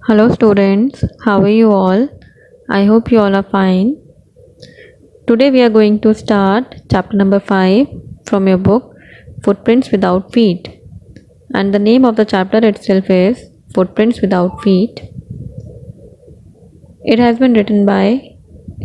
Hello students, how are you all? I hope you all are fine. Today we are going to start chapter number 5 from your book Footprints Without Feet. And the name of the chapter itself is Footprints Without Feet. It has been written by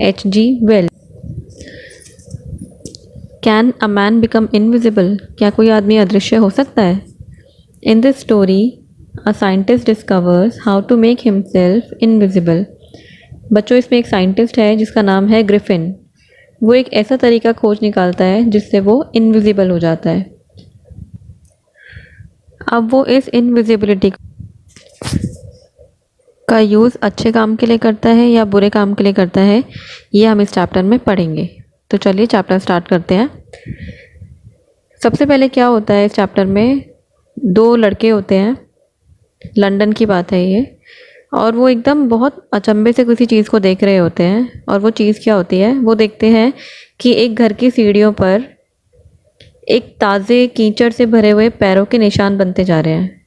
H.G. Wells. Can a man become invisible? क्या कोई आदमी अदृश्य हो सकता है? In this story, a scientist discovers how to make himself invisible. बच्चों, इसमें एक साइंटिस्ट है जिसका नाम है ग्रिफिन। वो एक ऐसा तरीका खोज निकालता है जिससे वो इनविजिबल हो जाता है। अब वो इस इनविजिबिलिटी का यूज़ अच्छे काम के लिए करता है या बुरे काम के लिए करता है, ये हम इस चैप्टर में पढ़ेंगे। तो चलिए चैप्टर स्टार्ट करते हैं। सबसे पहले क्या होता है इस चैप्टर में, दो लड़के होते हैं, लंदन की बात है ये, और वो एकदम बहुत अचंभे से किसी चीज़ को देख रहे होते हैं। और वो चीज़ क्या होती है, वो देखते हैं कि एक घर की सीढ़ियों पर एक ताज़े कीचड़ से भरे हुए पैरों के निशान बनते जा रहे हैं।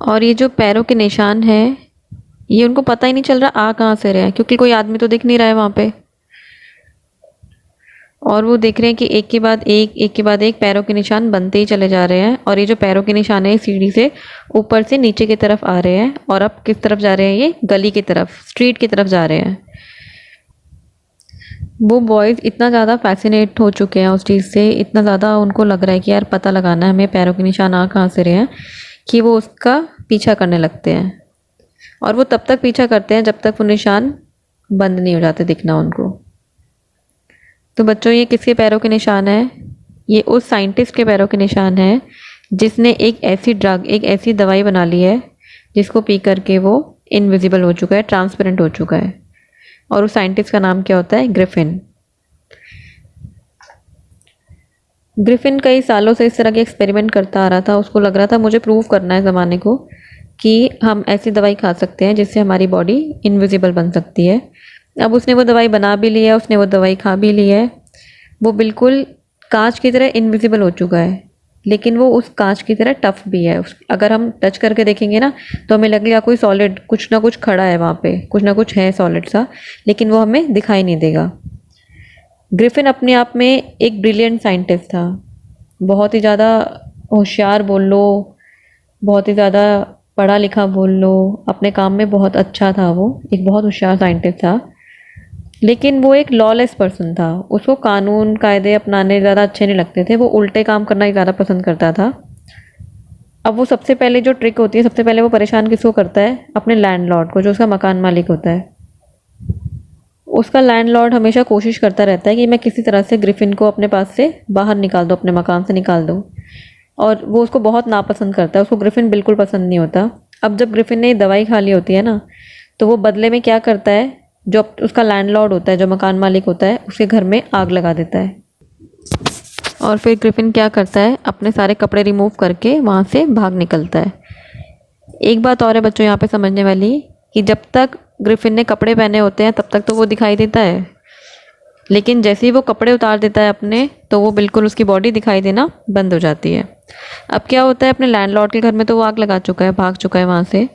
और ये जो पैरों के निशान हैं, ये उनको पता ही नहीं चल रहा आ कहाँ से रहे हैं, क्योंकि कोई आदमी तो दिख नहीं रहा है वहाँ पे। और वो देख रहे हैं कि एक के बाद एक पैरों के निशान बनते ही चले जा रहे हैं। और ये जो पैरों के निशान है सीढ़ी से ऊपर से नीचे की तरफ आ रहे हैं। और अब किस तरफ जा रहे हैं, ये गली की तरफ, स्ट्रीट की तरफ जा रहे हैं। वो बॉयज़ इतना ज़्यादा फैसिनेट हो चुके हैं उस चीज़ से, इतना ज़्यादा उनको लग रहा है कि यार पता लगाना है हमें पैरों के निशान आ कहाँ से रहे हैं, कि वो उसका पीछा करने लगते हैं। और वो तब तक पीछा करते हैं जब तक वो निशान बंद नहीं हो जाते दिखना उनको। तो बच्चों, ये किसके पैरों के निशान है? ये उस साइंटिस्ट के पैरों के निशान है जिसने एक ऐसी दवाई बना ली है जिसको पी करके वो इनविजिबल हो चुका है, ट्रांसपेरेंट हो चुका है। और उस साइंटिस्ट का नाम क्या होता है? ग्रिफिन। ग्रिफिन कई सालों से इस तरह के एक्सपेरिमेंट करता आ रहा था। उसको लग रहा था मुझे प्रूव करना है ज़माने को कि हम ऐसी दवाई खा सकते हैं जिससे हमारी बॉडी इनविजिबल बन सकती है। अब उसने वो दवाई बना भी ली है, उसने वो दवाई खा भी ली है। वो बिल्कुल कांच की तरह इनविजिबल हो चुका है, लेकिन वो उस कांच की तरह टफ भी है। अगर हम टच करके देखेंगे ना, तो हमें लगेगा कोई सॉलिड, कुछ ना कुछ खड़ा है वहाँ पे, कुछ ना कुछ है सॉलिड सा, लेकिन वो हमें दिखाई नहीं देगा। ग्रिफिन अपने आप में एक ब्रिलियंट साइंटिस्ट था, बहुत ही ज़्यादा होशियार बोल लो, बहुत ही ज़्यादा पढ़ा लिखा बोल लो, अपने काम में बहुत अच्छा था। वो एक बहुत होशियार साइंटिस्ट था, लेकिन वो एक लॉलेस पर्सन था। उसको कानून कायदे अपनाने ज़्यादा अच्छे नहीं लगते थे, वो उल्टे काम करना ही ज़्यादा पसंद करता था। अब वो सबसे पहले जो ट्रिक होती है, सबसे पहले वो परेशान किसको करता है? अपने लैंडलॉर्ड को, जो उसका मकान मालिक होता है। उसका लैंडलॉर्ड हमेशा कोशिश करता रहता है कि मैं किसी तरह से ग्रिफिन को अपने पास से बाहर निकाल दूँ, अपने मकान से निकाल दूँ। और वो उसको बहुत नापसंद करता है, उसको ग्रिफिन बिल्कुल पसंद नहीं होता। अब जब ग्रिफिन ने दवाई खा ली होती है ना, तो वो बदले में क्या करता है, जो उसका लैंडलॉर्ड होता है, जो मकान मालिक होता है, उसके घर में आग लगा देता है। और फिर ग्रिफिन क्या करता है, अपने सारे कपड़े रिमूव करके वहाँ से भाग निकलता है। एक बात और है बच्चों यहाँ पे समझने वाली, कि जब तक ग्रिफिन ने कपड़े पहने होते हैं तब तक तो वो दिखाई देता है, लेकिन जैसे ही वो कपड़े उतार देता है अपने, तो वो बिल्कुल उसकी बॉडी दिखाई देना बंद हो जाती है। अब क्या होता है, अपने लैंडलॉर्ड के घर में तो वो आग लगा चुका है, भाग चुका है वहाँ से।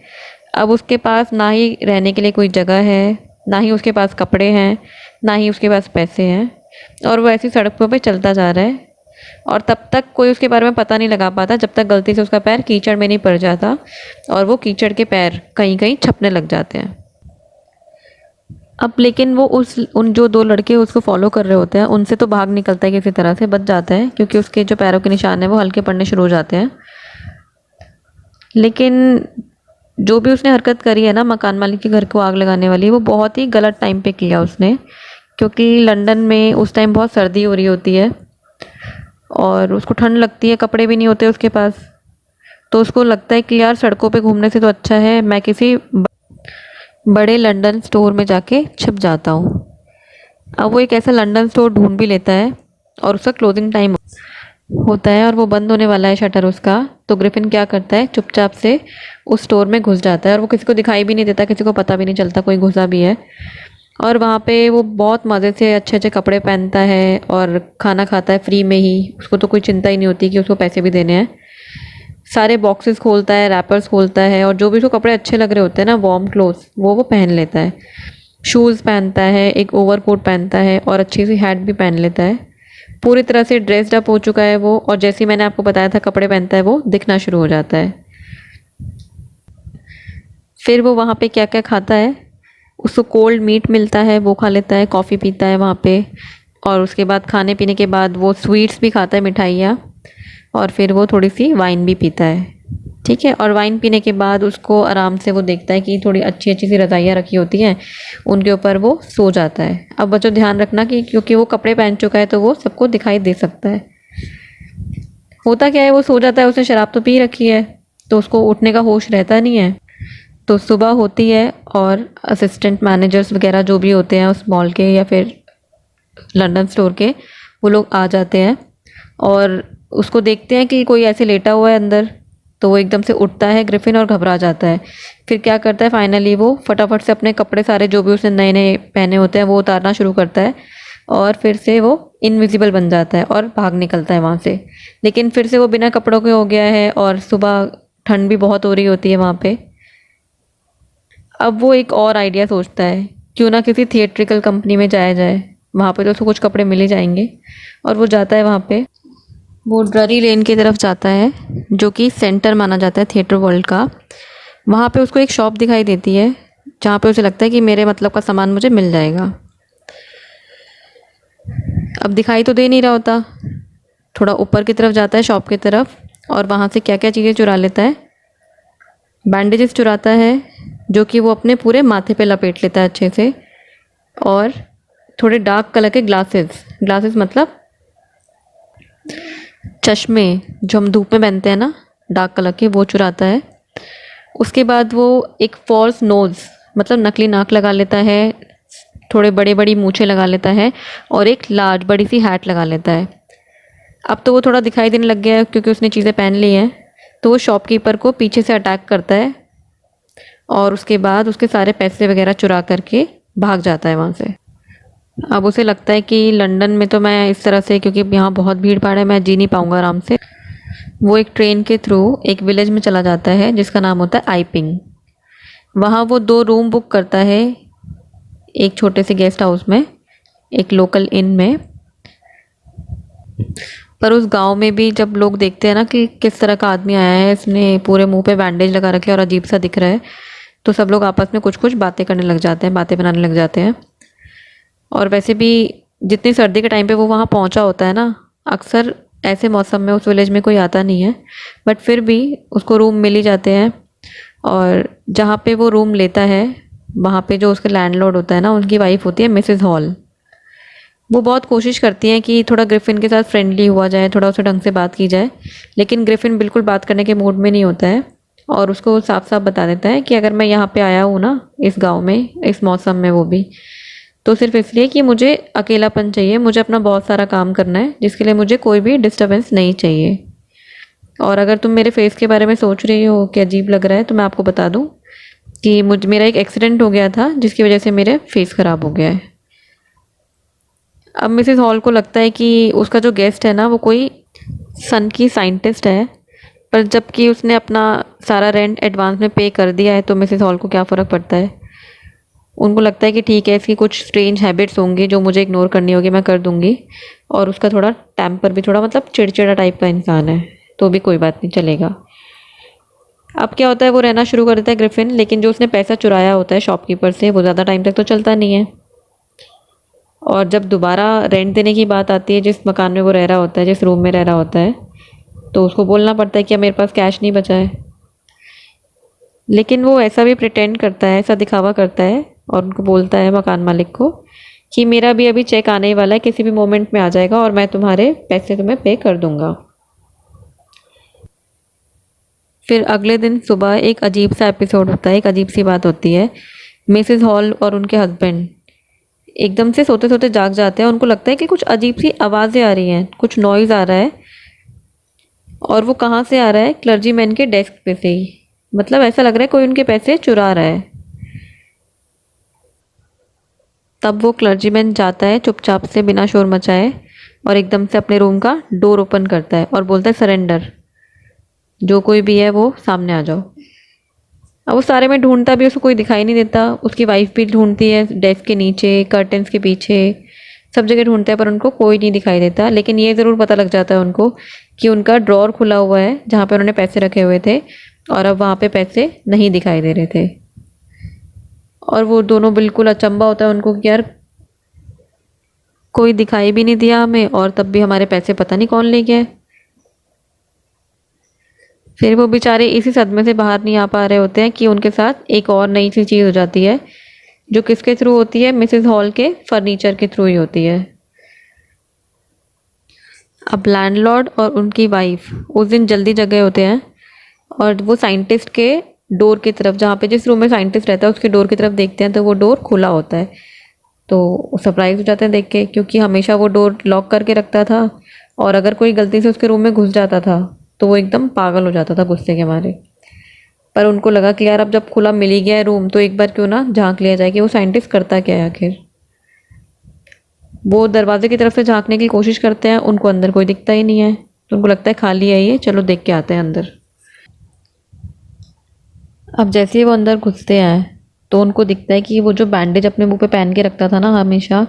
अब उसके पास ना ही रहने के लिए कोई जगह है, ना ही उसके पास कपड़े हैं, ना ही उसके पास पैसे हैं। और वो ऐसी सड़कों पे चलता जा रहा है। और तब तक कोई उसके बारे में पता नहीं लगा पाता, जब तक गलती से उसका पैर कीचड़ में नहीं पड़ जाता और वो कीचड़ के पैर कहीं कहीं छपने लग जाते हैं। अब लेकिन वो उन जो दो लड़के उसको फॉलो कर रहे होते हैं, उनसे तो भाग निकलता है, किसी तरह से बच जाता है, क्योंकि उसके जो पैरों के निशान हैं वो हल्के पड़ने शुरू हो जाते हैं। लेकिन जो भी उसने हरकत करी है ना, मकान मालिक के घर को आग लगाने वाली, वो बहुत ही गलत टाइम पे किया उसने, क्योंकि लंदन में उस टाइम बहुत सर्दी हो रही होती है और उसको ठंड लगती है, कपड़े भी नहीं होते उसके पास। तो उसको लगता है कि यार सड़कों पे घूमने से तो अच्छा है मैं किसी बड़े लंदन स्टोर में जाके छिप जाता हूँ। अब वो एक ऐसा लंदन स्टोर ढूंढ भी लेता है और उसका क्लोजिंग टाइम होता है और वो बंद होने वाला है शटर उसका। तो ग्रिफिन क्या करता है, चुपचाप से उस स्टोर में घुस जाता है और वो किसी को दिखाई भी नहीं देता, किसी को पता भी नहीं चलता कोई घुसा भी है। और वहाँ पे वो बहुत मज़े से अच्छे अच्छे कपड़े पहनता है और खाना खाता है फ्री में ही, उसको तो कोई चिंता ही नहीं होती कि उसको पैसे भी देने हैं। सारे बॉक्सेस खोलता है, रैपर्स खोलता है, और जो भी उसको कपड़े अच्छे लग रहे होते हैं ना, वार्म क्लोथ्स, वो पहन लेता है। शूज़ पहनता है, एक ओवरकोट पहनता है और अच्छी सी हैट भी पहन लेता है। पूरी तरह से ड्रेस्ड अप हो चुका है वो, और जैसे ही मैंने आपको बताया था कपड़े पहनता है वो दिखना शुरू हो जाता है। फिर वो वहाँ पे क्या क्या खाता है, उसको कोल्ड मीट मिलता है वो खा लेता है, कॉफ़ी पीता है वहाँ पे, और उसके बाद खाने पीने के बाद वो स्वीट्स भी खाता है, मिठाइयाँ, और फिर वो थोड़ी सी वाइन भी पीता है। ठीक है, और वाइन पीने के बाद उसको आराम से वो देखता है कि थोड़ी अच्छी अच्छी सी रज़ाइयाँ रखी होती हैं, उनके ऊपर वो सो जाता है। अब बच्चों ध्यान रखना कि क्योंकि वो कपड़े पहन चुका है तो वो सबको दिखाई दे सकता है। होता क्या है, वो सो जाता है, उसने शराब तो पी रखी है, तो उसको उठने का होश रहता नहीं है। तो सुबह होती है और असिस्टेंट मैनेजर्स वगैरह जो भी होते हैं उस मॉल के या फिर लंदन स्टोर के, वो लोग आ जाते हैं और उसको देखते हैं कि कोई ऐसे लेटा हुआ है अंदर। तो वो एकदम से उठता है ग्रिफिन और घबरा जाता है। फिर क्या करता है, फाइनली वो फटाफट से अपने कपड़े सारे जो भी उसने नए नए पहने होते हैं वो उतारना शुरू करता है, और फिर से वो इनविजिबल बन जाता है और भाग निकलता है वहाँ से। लेकिन फिर से वो बिना कपड़ों के हो गया है, और सुबह ठंड भी बहुत हो रही होती है वहाँ पे। अब वो एक और आइडिया सोचता है, क्यों ना किसी थिएट्रिकल कंपनी में जाया जाए, वहाँ पे तो उसको कुछ कपड़े मिल ही जाएंगे। और वो जाता है वहाँ पे, वो ड्ररी लेन की तरफ जाता है जो कि सेंटर माना जाता है थिएटर वर्ल्ड का। वहाँ पे उसको एक शॉप दिखाई देती है जहाँ पे उसे लगता है कि मेरे मतलब का सामान मुझे मिल जाएगा। अब दिखाई तो दे नहीं रहा होता, थोड़ा ऊपर की तरफ जाता है शॉप की तरफ, और वहाँ से क्या क्या चीज़ें चुरा लेता है। बैंडेजेस चुराता है जो कि वो अपने पूरे माथे पे लपेट लेता है अच्छे से, और थोड़े डार्क कलर के ग्लासेस, ग्लासेस मतलब चश्मे जो हम धूप में पहनते हैं ना, डार्क कलर के, वो चुराता है। उसके बाद वो एक फॉल्स नोज़ मतलब नकली नाक लगा लेता है, थोड़े बड़े बड़ी मूछें लगा लेता है, और एक लार्ज बड़ी सी हैट लगा लेता है। अब तो वो थोड़ा दिखाई देने लग गया है क्योंकि उसने चीज़ें पहन ली हैं। तो वो शॉपकीपर को पीछे से अटैक करता है, और उसके बाद उसके सारे पैसे वगैरह चुरा करके भाग जाता है वहाँ से। अब उसे लगता है कि लंदन में तो मैं इस तरह से, क्योंकि यहाँ बहुत भीड़ भाड़ है, मैं जी नहीं पाऊँगा आराम से। वो एक ट्रेन के थ्रू एक विलेज में चला जाता है जिसका नाम होता है आइपिंग। वहाँ वो 2 रूम बुक करता है, एक छोटे से गेस्ट हाउस में, एक लोकल इन में। पर उस गांव में भी जब लोग देखते हैं ना कि किस तरह का आदमी आया है, इसने पूरे मुंह पे बैंडेज लगा रखे और अजीब सा दिख रहा है, तो सब लोग आपस में कुछ कुछ बातें करने लग जाते हैं, बातें बनाने लग जाते हैं। और वैसे भी जितनी सर्दी के टाइम पे वो वहाँ पहुँचा होता है ना, अक्सर ऐसे मौसम में उस विलेज में कोई आता नहीं है, बट फिर भी उसको रूम मिल ही जाते हैं। और जहाँ पे वो रूम लेता है, वहाँ पे जो उसके लैंडलॉर्ड होता है ना, उनकी वाइफ होती है मिसेस हॉल। वो बहुत कोशिश करती हैं कि थोड़ा ग्रिफिन के साथ फ्रेंडली हुआ जाए, थोड़ा उससे ढंग से बात की जाए, लेकिन ग्रिफिन बिल्कुल बात करने के मूड में नहीं होता है, और उसको साफ साफ बता देता है कि अगर मैं यहाँ पे आया हूँ ना इस गांव में इस मौसम में, वो भी तो सिर्फ इसलिए कि मुझे अकेलापन चाहिए, मुझे अपना बहुत सारा काम करना है जिसके लिए मुझे कोई भी डिस्टर्बेंस नहीं चाहिए। और अगर तुम मेरे फेस के बारे में सोच रही हो कि अजीब लग रहा है, तो मैं आपको बता दूं कि मेरा एक एक्सीडेंट हो गया था जिसकी वजह से मेरे फेस ख़राब हो गया है। अब मिसेस हॉल को लगता है कि उसका जो गेस्ट है ना वो कोई सन की साइंटिस्ट है, पर जबकि उसने अपना सारा रेंट एडवांस में पे कर दिया है, तो मिसेस हॉल को क्या फ़र्क पड़ता है। उनको लगता है कि ठीक है, इसकी कुछ स्ट्रेंज हैबिट्स होंगी जो मुझे इग्नोर करनी होगी, मैं कर दूंगी। और उसका थोड़ा टेम्पर भी थोड़ा मतलब चिड़चिड़ा टाइप का इंसान है, तो भी कोई बात नहीं, चलेगा। अब क्या होता है, वो रहना शुरू कर देता है ग्रिफिन, लेकिन जो उसने पैसा चुराया होता है शॉपकीपर से वो ज़्यादा टाइम तक तो चलता नहीं है। और जब दोबारा रेंट देने की बात आती है, जिस मकान में वो रह रहा होता है, जिस रूम में रह रहा होता है, तो उसको बोलना पड़ता है कि अब मेरे पास कैश नहीं बचा है। लेकिन वो ऐसा भी प्रिटेंड करता है, ऐसा दिखावा करता है, और उनको बोलता है मकान मालिक को कि मेरा भी अभी चेक आने ही वाला है, किसी भी मोमेंट में आ जाएगा और मैं तुम्हारे पैसे तुम्हें पे कर दूंगा। फिर अगले दिन सुबह एक अजीब सा एपिसोड होता है, एक अजीब सी बात होती है। मिसेस हॉल और उनके हस्बैंड एकदम से सोते सोते जाग जाते हैं, उनको लगता है कि कुछ अजीब सी आवाज़ें आ रही हैं, कुछ नॉइज़ आ रहा है। और वो कहाँ से आ रहा है, क्लर्जीमैन के डेस्क पे से ही। मतलब ऐसा लग रहा है कोई उनके पैसे चुरा रहा है। तब वो क्लर्जीमैन जाता है चुपचाप से बिना शोर मचाए, और एकदम से अपने रूम का डोर ओपन करता है और बोलता है सरेंडर। जो कोई भी है वो सामने आ जाओ। अब वो सारे में ढूंढता भी, उसको कोई दिखाई नहीं देता। उसकी वाइफ भी ढूंढती है डेस्क के नीचे, कर्टन्स के पीछे, सब जगह ढूंढते हैं पर उनको कोई नहीं दिखाई देता। लेकिन ये ज़रूर पता लग जाता है उनको कि उनका ड्रॉर खुला हुआ है जहाँ पे उन्होंने पैसे रखे हुए थे, और अब वहाँ पे पैसे नहीं दिखाई दे रहे थे। और वो दोनों बिल्कुल अचंभा होता है उनको कि यार कोई दिखाई भी नहीं दिया हमें, और तब भी हमारे पैसे पता नहीं कौन ले गया। फिर वो बेचारे इसी सदमे से बाहर नहीं आ पा रहे होते हैं कि उनके साथ एक और नई सी चीज़ हो जाती है, जो किसके थ्रू होती है, मिसेस हॉल के फर्नीचर के थ्रू ही होती है। अब लैंडलॉर्ड और उनकी वाइफ उस दिन जल्दी जग गए होते हैं, और वो साइंटिस्ट के डोर की तरफ, जहाँ पे जिस रूम में साइंटिस्ट रहता है उसके डोर की तरफ देखते हैं तो वो डोर खुला होता है। तो सरप्राइज हो जाते हैं देख के, क्योंकि हमेशा वो डोर लॉक करके रखता था, और अगर कोई गलती से उसके रूम में घुस जाता था तो वो एकदम पागल हो जाता था गुस्से के मारे। पर उनको लगा कि यार अब जब खुला मिल ही गया है रूम तो एक बार क्यों ना झांक लिया जाए कि वो साइंटिस्ट करता क्या है आखिर। वो दरवाजे की तरफ से झांकने की कोशिश करते हैं, उनको अंदर कोई दिखता ही नहीं है, तो उनको लगता है खाली है ये, चलो देख के आते हैं अंदर। अब जैसे ही वो अंदर घुसते हैं तो उनको दिखता है कि वो जो बैंडेज अपने मुंह पे पहन के रखता था ना हमेशा,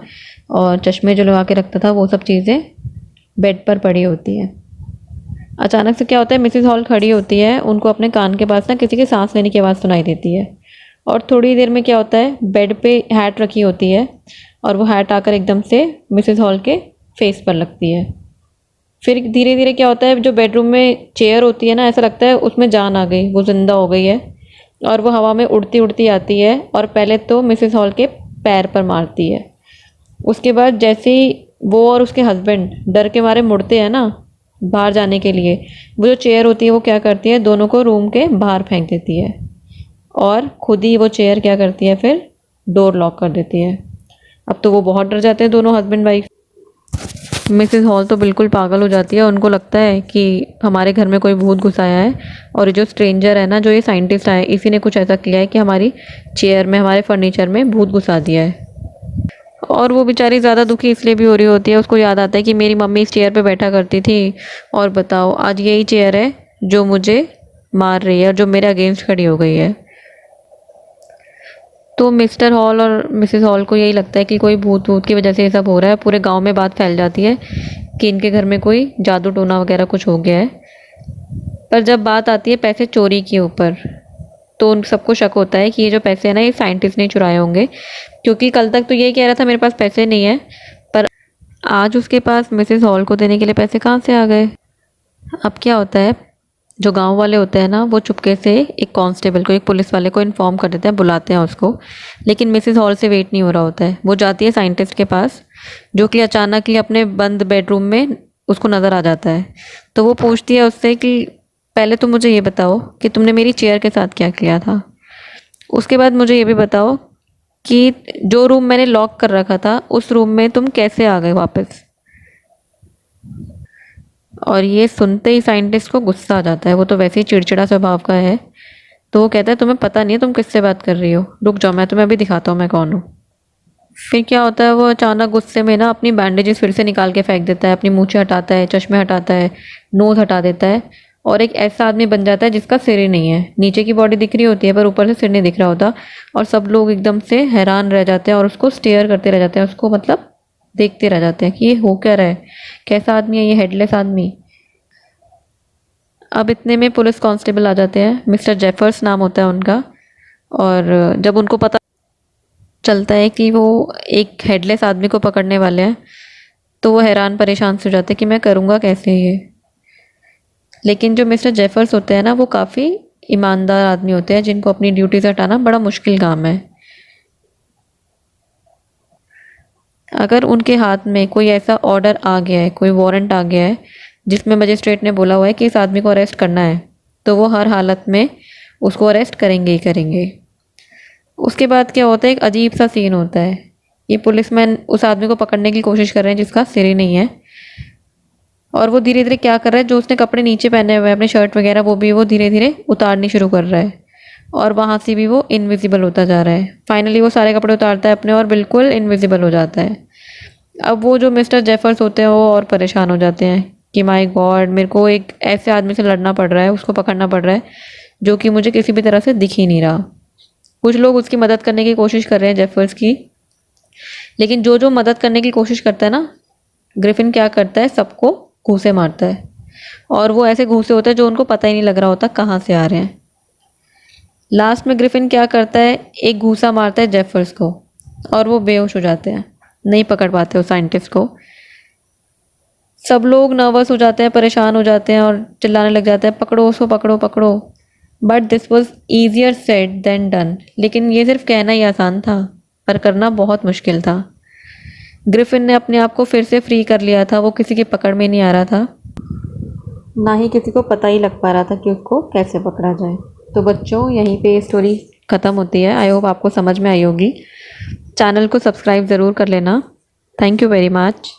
और चश्मे जो लगा के रखता था, वो सब चीज़ें बेड पर पड़ी होती हैं। अचानक से क्या होता है, मिसेस हॉल खड़ी होती है, उनको अपने कान के पास ना किसी के सांस लेने की आवाज़ सुनाई देती है। और थोड़ी देर में क्या होता है, बेड पे हैट रखी होती है, और वो हैट आकर एकदम से मिसेस हॉल के फेस पर लगती है। फिर धीरे धीरे क्या होता है, जो बेडरूम में चेयर होती है ना, ऐसा लगता है उसमें जान आ गई, वो जिंदा हो गई है, और वो हवा में उड़ती उड़ती आती है, और पहले तो मिसेस हॉल के पैर पर मारती है। उसके बाद जैसे ही वो और उसके हस्बैंड डर के मारे मुड़ते हैं ना बाहर जाने के लिए, वो जो चेयर होती है वो क्या करती है, दोनों को रूम के बाहर फेंक देती है, और खुद ही वो चेयर क्या करती है, फिर डोर लॉक कर देती है। अब तो वो बहुत डर जाते हैं दोनों हस्बैंड वाइफ। मिसेस हॉल तो बिल्कुल पागल हो जाती है, उनको लगता है कि हमारे घर में कोई भूत घुस आया है, और जो स्ट्रेंजर है ना, जो ये साइंटिस्ट आया है, इसी ने कुछ ऐसा किया है कि हमारी चेयर में, हमारे फर्नीचर में भूत घुसा दिया है। और वो बेचारी ज़्यादा दुखी इसलिए भी हो रही होती है, उसको याद आता है कि मेरी मम्मी इस चेयर पे बैठा करती थी, और बताओ आज यही चेयर है जो मुझे मार रही है और जो मेरे अगेंस्ट खड़ी हो गई है। तो मिस्टर हॉल और मिसेस हॉल को यही लगता है कि कोई भूत भूत की वजह से ये सब हो रहा है। पूरे गांव में बात फैल जाती है कि इनके घर में कोई जादू टोना वगैरह कुछ हो गया है। पर जब बात आती है पैसे चोरी के ऊपर, तो उन सबको शक होता है कि ये जो पैसे हैं ना, ये साइंटिस्ट ने चुराए होंगे, क्योंकि कल तक तो यही कह रहा था मेरे पास पैसे नहीं है, पर आज उसके पास मिसेस हॉल को देने के लिए पैसे कहाँ से आ गए। अब क्या होता है, जो गांव वाले होते हैं ना, वो चुपके से एक कांस्टेबल को, एक पुलिस वाले को इन्फॉर्म कर देते हैं, बुलाते हैं उसको। लेकिन मिसेस हॉल से वेट नहीं हो रहा होता है, वो जाती है साइंटिस्ट के पास, जो कि अचानक ही अपने बंद बेडरूम में उसको नज़र आ जाता है। तो वो पूछती है उससे कि पहले तुम मुझे ये बताओ कि तुमने मेरी चेयर के साथ क्या किया था। उसके बाद मुझे ये भी बताओ कि जो रूम मैंने लॉक कर रखा था उस रूम में तुम कैसे आ गए वापस। और ये सुनते ही साइंटिस्ट को गुस्सा आ जाता है, वो तो वैसे ही चिड़चिड़ा स्वभाव का है। तो वो कहता है तुम्हें पता नहीं है तुम किससे बात कर रही हो, रुक जाओ मैं तुम्हें अभी दिखाता हूँ मैं कौन हूँ। फिर क्या होता है, वो अचानक गुस्से में ना अपनी बैंडेजेस फिर से निकाल के फेंक देता है, अपनी मूछें हटाता है, चश्मे हटाता है, नोज हटा देता है, और एक ऐसा आदमी बन जाता है जिसका सिर ही नहीं है। नीचे की बॉडी दिख रही होती है पर ऊपर से सिर नहीं दिख रहा होता, और सब लोग एकदम से हैरान रह जाते हैं और उसको स्टेयर करते रह जाते हैं, उसको मतलब देखते रह जाते हैं कि ये हो क्या रहा है, कैसा आदमी है ये हेडलेस आदमी। अब इतने में पुलिस कांस्टेबल आ जाते हैं, मिस्टर जेफर्स नाम होता है उनका। और जब उनको पता चलता है कि वो एक हेडलेस आदमी को पकड़ने वाले हैं, तो वो हैरान परेशान से हो जाते हैं कि मैं करूँगा कैसे ये। लेकिन जो मिस्टर जेफर्स होते हैं ना, वो काफ़ी ईमानदार आदमी होते हैं, जिनको अपनी ड्यूटी से हटाना बड़ा मुश्किल काम है। अगर उनके हाथ में कोई ऐसा ऑर्डर आ गया है, कोई वारंट आ गया है जिसमें मजिस्ट्रेट ने बोला हुआ है कि इस आदमी को अरेस्ट करना है, तो वो हर हालत में उसको अरेस्ट करेंगे ही करेंगे। उसके बाद क्या होता है, एक अजीब सा सीन होता है। ये पुलिसमैन उस आदमी को पकड़ने की कोशिश कर रहे हैं जिसका सिर ही नहीं है, और वो धीरे धीरे क्या कर रहा है, जो उसने कपड़े नीचे पहने हुए हैं अपने शर्ट वगैरह, वो भी वो धीरे धीरे उतारनी शुरू कर रहा है, और वहाँ से भी वो इनविजिबल होता जा रहा है। फाइनली वो सारे कपड़े उतारता है अपने और बिल्कुल इनविजिबल हो जाता है। अब वो जो मिस्टर जेफर्स होते हैं वो और परेशान हो जाते हैं कि माय गॉड, मेरे को एक ऐसे आदमी से लड़ना पड़ रहा है, उसको पकड़ना पड़ रहा है जो कि मुझे किसी भी तरह से दिख ही नहीं रहा। कुछ लोग उसकी मदद करने की कोशिश कर रहे हैं, जेफर्स की, लेकिन जो जो मदद करने की कोशिश करता है ना, ग्रिफिन क्या करता है, सबको घूंसे मारता है। और वो ऐसे घूंसे होते हैं जो उनको पता ही नहीं लग रहा होता कहाँ से आ रहे हैं। लास्ट में ग्रिफिन क्या करता है, एक घूंसा मारता है जेफर्स को और वो बेहोश हो जाते हैं, नहीं पकड़ पाते उस साइंटिस्ट को। सब लोग नर्वस हो जाते हैं, परेशान हो जाते हैं और चिल्लाने लग जाते हैं, पकड़ो उसको, पकड़ो पकड़ो। But this was easier said than done. लेकिन ये सिर्फ कहना ही आसान था, पर करना बहुत मुश्किल था। ग्रिफिन ने अपने आप को फिर से फ्री कर लिया था, वो किसी की पकड़ में नहीं आ रहा था, ना ही किसी को पता ही लग पा रहा था कि उसको कैसे पकड़ा जाए। तो बच्चों, यहीं पे स्टोरी ख़त्म होती है। आई होप आपको समझ में आई होगी। चैनल को सब्सक्राइब ज़रूर कर लेना। Thank you very much.